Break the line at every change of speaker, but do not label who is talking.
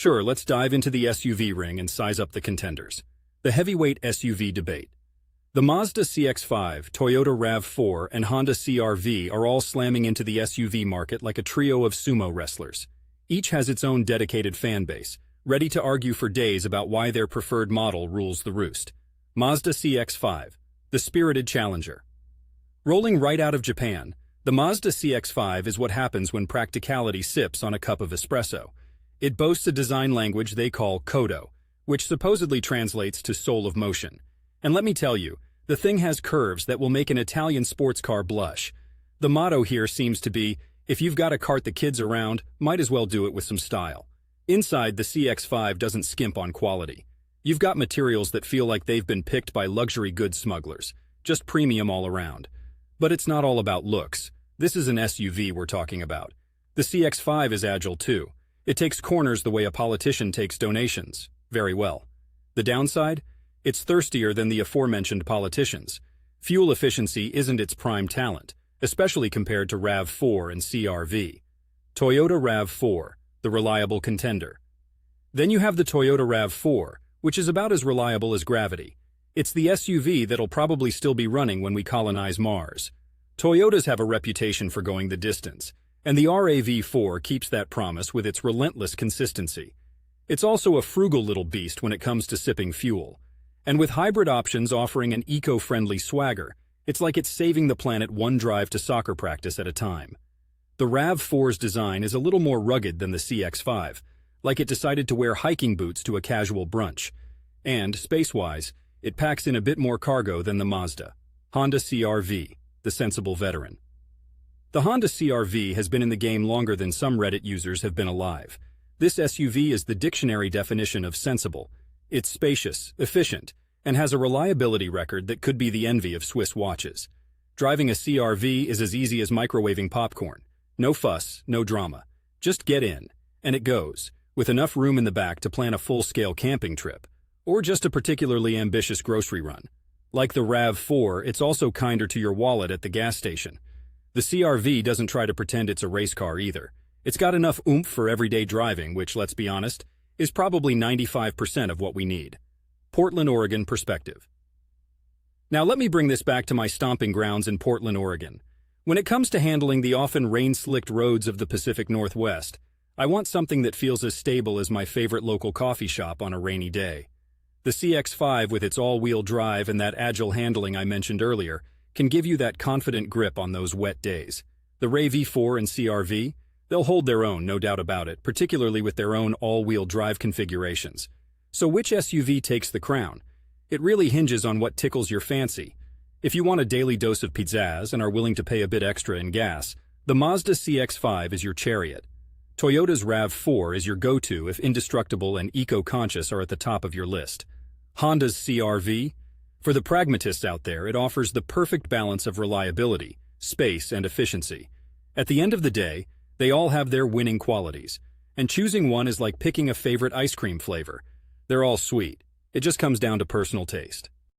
Sure, let's dive into the SUV ring and size up the contenders. The heavyweight SUV debate. The Mazda CX-5, Toyota RAV4, and Honda CR-V are all slamming into the SUV market like a trio of sumo wrestlers. Each has its own dedicated fan base, ready to argue for days about why their preferred model rules the roost. Mazda CX-5, the spirited challenger. Rolling right out of Japan, the Mazda CX-5 is what happens when practicality sips on a cup of espresso. It boasts a design language they call Kodo, which supposedly translates to soul of motion. And let me tell you, the thing has curves that will make an Italian sports car blush. The motto here seems to be, if you've got to cart the kids around, might as well do it with some style. Inside, the CX-5 doesn't skimp on quality. You've got materials that feel like they've been picked by luxury goods smugglers, just premium all around. But it's not all about looks. This is an SUV we're talking about. The CX-5 is agile too. It takes corners the way a politician takes donations. Very well. The downside? It's thirstier than the aforementioned politicians. Fuel efficiency isn't its prime talent, especially compared to RAV4 and CR-V. Toyota RAV4, the reliable contender. Then you have the Toyota RAV4, which is about as reliable as gravity. It's the SUV that'll probably still be running when we colonize Mars. Toyotas have a reputation for going the distance, and the RAV4 keeps that promise with its relentless consistency. It's also a frugal little beast when it comes to sipping fuel. And with hybrid options offering an eco-friendly swagger, it's like it's saving the planet one drive to soccer practice at a time. The RAV4's design is a little more rugged than the CX-5, like it decided to wear hiking boots to a casual brunch. And, space-wise, it packs in a bit more cargo than the Mazda. Honda CR-V, the sensible veteran. The Honda CR-V has been in the game longer than some Reddit users have been alive. This SUV is the dictionary definition of sensible. It's spacious, efficient, and has a reliability record that could be the envy of Swiss watches. Driving a CR-V is as easy as microwaving popcorn. No fuss, no drama. Just get in, and it goes, with enough room in the back to plan a full-scale camping trip, or just a particularly ambitious grocery run. Like the RAV4, it's also kinder to your wallet at the gas station. The CR-V doesn't try to pretend it's a race car either. It's got enough oomph for everyday driving, which, let's be honest, is probably 95% of what we need. Portland, Oregon perspective. Now let me bring this back to my stomping grounds in Portland, Oregon. When it comes to handling the often rain-slicked roads of the Pacific Northwest, I want something that feels as stable as my favorite local coffee shop on a rainy day. The CX-5, with its all-wheel drive and that agile handling I mentioned earlier, can give you that confident grip on those wet days. The RAV4 and CR-V, they'll hold their own, no doubt about it, particularly with their own all-wheel drive configurations. So which SUV takes the crown? It really hinges on what tickles your fancy. If you want a daily dose of pizzazz and are willing to pay a bit extra in gas, the Mazda CX-5 is your chariot. Toyota's RAV4 is your go-to if indestructible and eco-conscious are at the top of your list. Honda's CR-V? For the pragmatists out there, it offers the perfect balance of reliability, space, and efficiency. At the end of the day, they all have their winning qualities, and choosing one is like picking a favorite ice cream flavor. They're all sweet. It just comes down to personal taste.